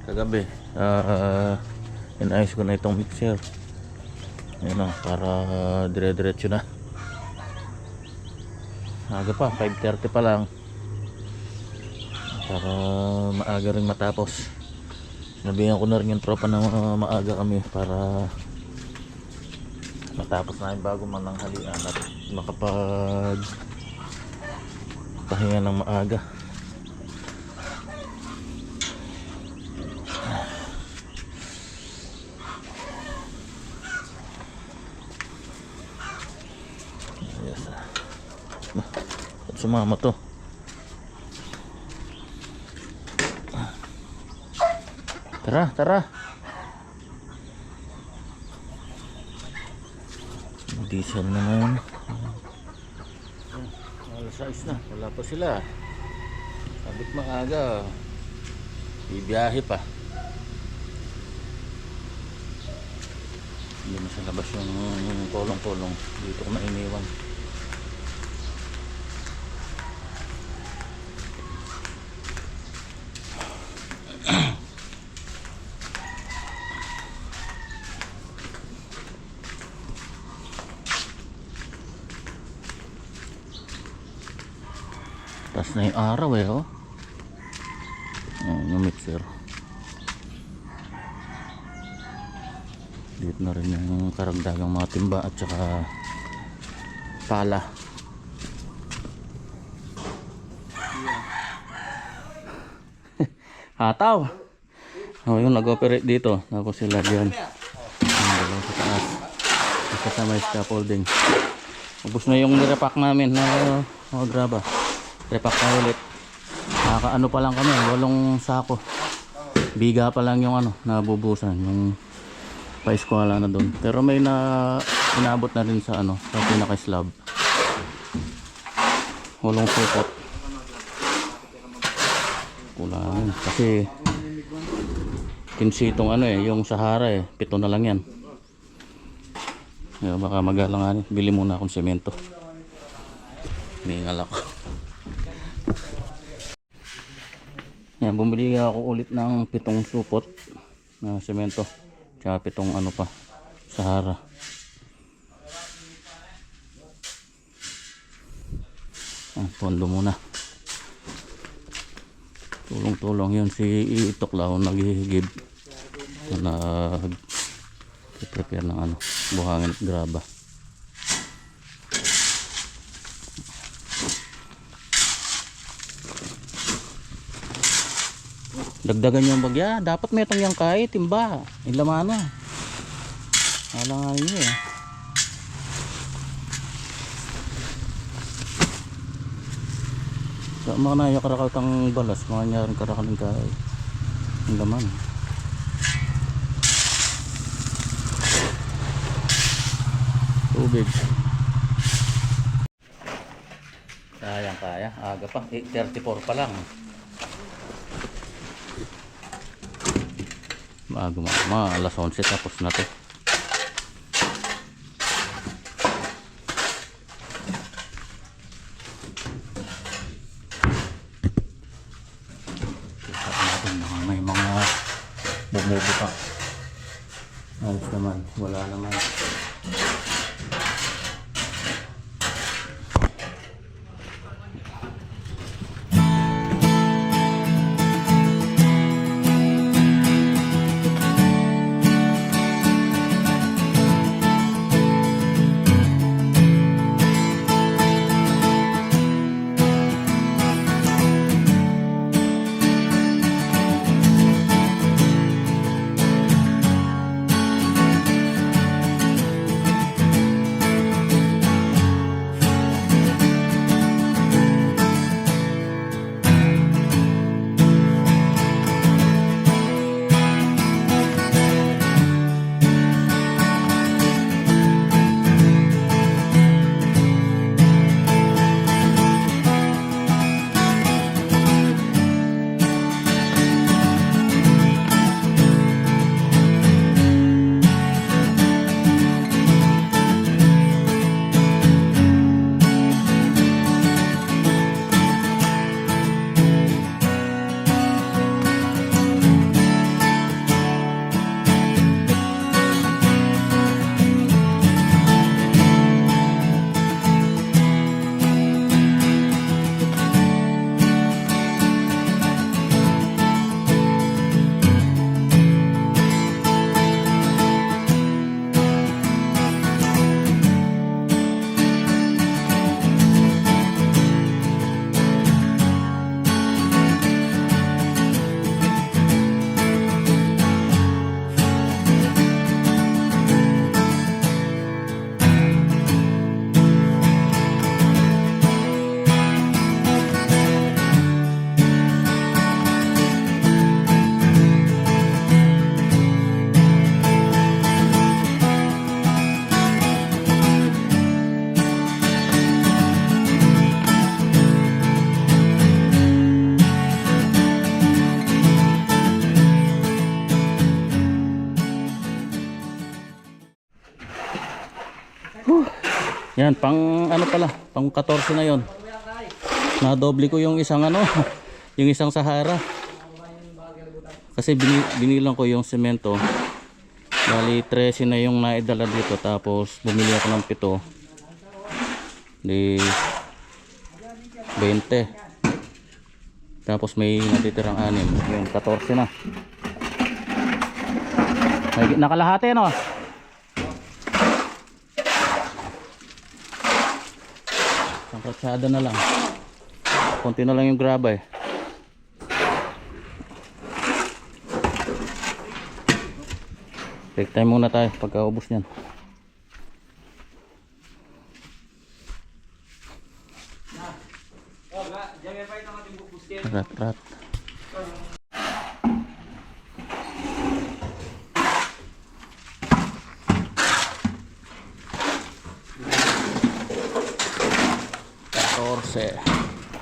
kagabi inayos ko na itong mixer. Ayun o, para dire-diretso na. Aga pa, 5:30 pa lang, para maaga rin matapos. Nabihan ko na rin yung tropa na maaga kami para matapos namin bago mananghalian at makapag pahinga ng maaga. Yes. At sumama to. Tara, tara. Diesel na ngayon. Alas 6 na, wala pa sila. Sabit maaga, bibiyahe pa. Hindi na sa labas yung kolong-kolong. Dito ko na iniwan. Tas na yung araw eh, oh. Ayan yung mixer. Dito na rin yung karagdagang mga timba at saka pala. Hataw. Oh, yung nag-operate dito. Tapos sila dyan. Dalawa sa taas. Kasama yung scaffolding. Ubus na yung nirepack namin na graba. Repack na ulit. Nakakaano pa lang kami, 8 sako. Biga pa lang yung nabubusan, yung pa-eskwala na doon. Pero may inabot na rin sa sa pinaka-slab. 8 supot. Kulang kasi 15 itong yung Sahara 7 na lang yan. Baka magalangan, bili muna akong semento. Ningal ako. Yan, bumili ako ulit ng 7 supot na semento. Tsaka 7 pa, Sahara. Pondo muna. Tulong-tulong yun si Itoklaw nag-give. Nag-prepare ng buhangin at graba. Dagdagan yung bagya. Dapat may itong yung kahit timba. Ilaman na. Alang nga yun eh. Sa mga naya karakatang balas, mga nyaring karakaling kahit. Ilaman. Tubig. Sayang kaya. Aga pa. 8:34 pa lang. Bago alas 11 tapos na to. May mga bumubo pa. Ayos naman, wala naman. Yan, pang ano pala, pang 14 na yon. Nadoble ko yung isang ano, yung isang Sahara. Kasi binilang ko yung semento. Bali 13 na yung naidala dito, tapos bumili ako ng 7. Di 20. Tapos may natitirang 6. Yun, 14 na. Nakalahati no? Ang kratsada na lang. Konti na lang yung graba eh. Take time muna tayo pagkaubos niyan. Rat.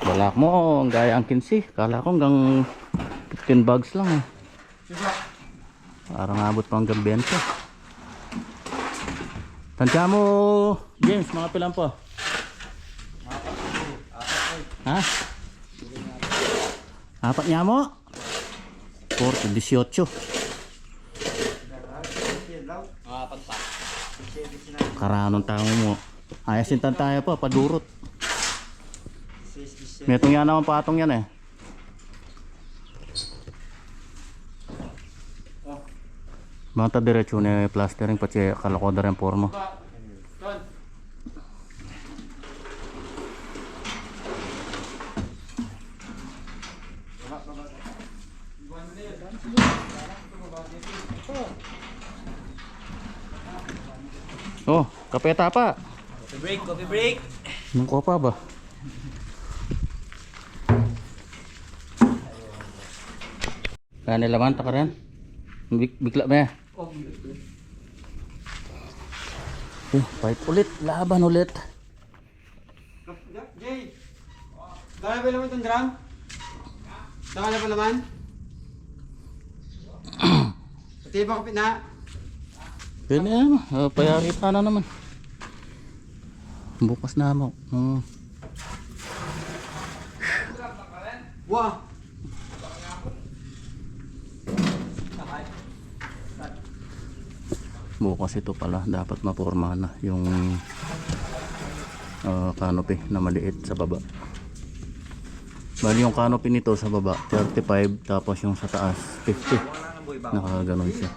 Balak mo, gaya ang 15. Kala ko hanggang 15 bags lang eh. Parang abot pa hanggang 20. Tansya mo, James, mga pilang po? Ha? 4 niya mo? 4, 18. Karanong tao mo. Ayasintan tayo pa, padurot. Metong yan naman patong yan eh. Banta diretso na plastering pati kalakoda rin forma. Oh, kapeta pa. Coffee break. Nung kopa ba? Kaya nilaman ta ka rin? Bigla ba? Fight ulit, laban ulit. Jay, dala ba naman itong drum? Dala ba naman? Pati ba kapit na? Pwede naman, payarita na naman. Bukas na mo. Wah! Bukas ito pala dapat maporma na yung canopy na maliit sa baba. Bali yung canopy nito sa baba 35, tapos yung sa taas 50. Nakaganon siya.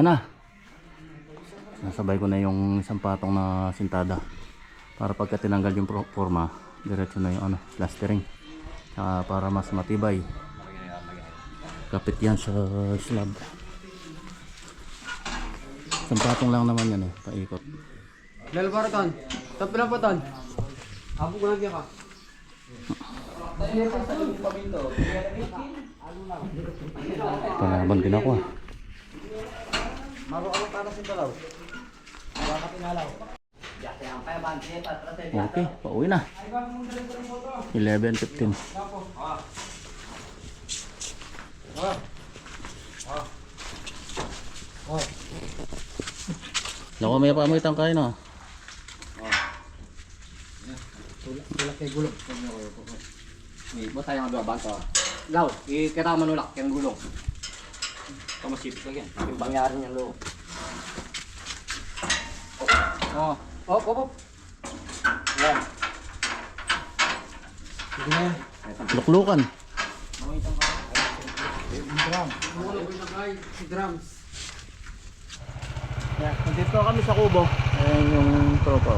Ayan na. Nasabay ko na yung isang patong na sintada. Para pagka tinanggal yung forma, diretso na yung plastering. Saka para mas matibay. Kapit yan sa slab. Isang patong lang naman yan paikot. Lalabaro ton. Top lang po ton. Abo ko lang ka. Panaban din ako Maro-aro para sa dalaw. Baka pinalaw. Okay, pauwi na. 11:15. Naku, may pamoy kain Tulak kay gulong. May mo tayong dua bangko. Law, ikita manulak yung gulong. Kamasipit lagi yan. Yung bangyari niya lo. Oh. Op. Yan. Sige na yan. Luklukan. Drums. Yeah, nandito kami sa Kubo. Ayan yung tropa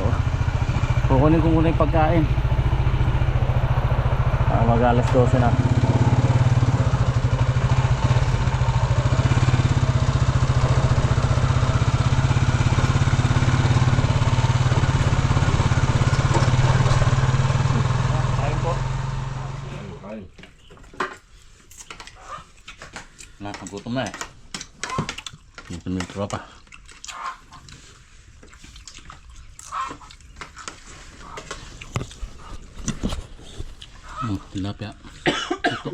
Kukunin ko muna yung pagkain. Mag-alas 12 na. Nakagutom na gutom yung tropa. Tilapia. Ito.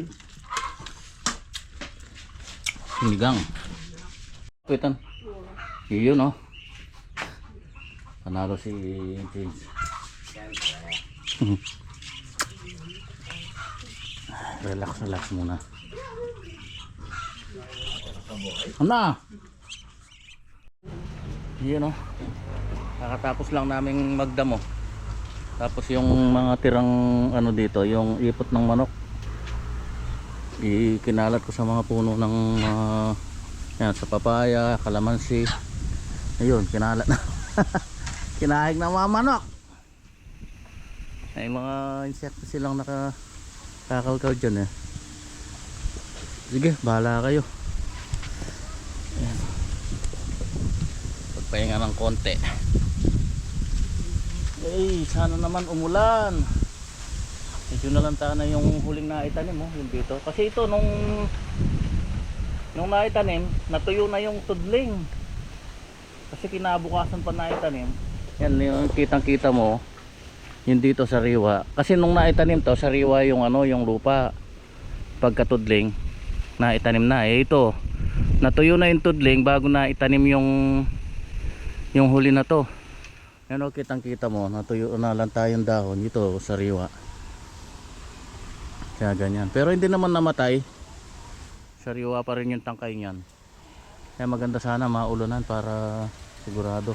Sinigang. Pitan. Iyon Panalo si James. Relax muna. Ano? Iyon Nakatapos lang naming magdamo. Tapos yung mga tirang dito, yung ipot ng manok, ikinalat ko sa mga puno ng yan, sa papaya, kalamansi. Ayun, kinalat na. Kinahig na mga manok. Ay mga insekto silang nakakalkaw dyan Sige, bahala kayo. Ayan. Pagpahinga ng konti. Sana naman umulan. Medyo nalanta na yung huling naitanim yung dito. Kasi ito nung naitanim, natuyo na yung tudling. Kasi kinabukasan pa naitanim. Yan yung kitang-kita mo. Yung dito sa riwa. Kasi nung naitanim to, sa riwa yung yung lupa. Pagkatudling, naitanim na. Ito, natuyo na yung tudling bago naitanim yung huli na to. Yan kitang kita mo, natuyo na lang tayong dahon ito sa riwa. Kaya ganyan. Pero hindi naman namatay. Sa riwa pa rin yung tangkay niyan. Kaya maganda sana maulunan para sigurado.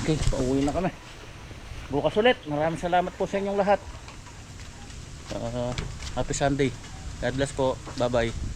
Okay, pauwi na kami. Bukas ulit. Maraming salamat po sa inyong lahat. Happy Sunday. God bless po. Bye bye.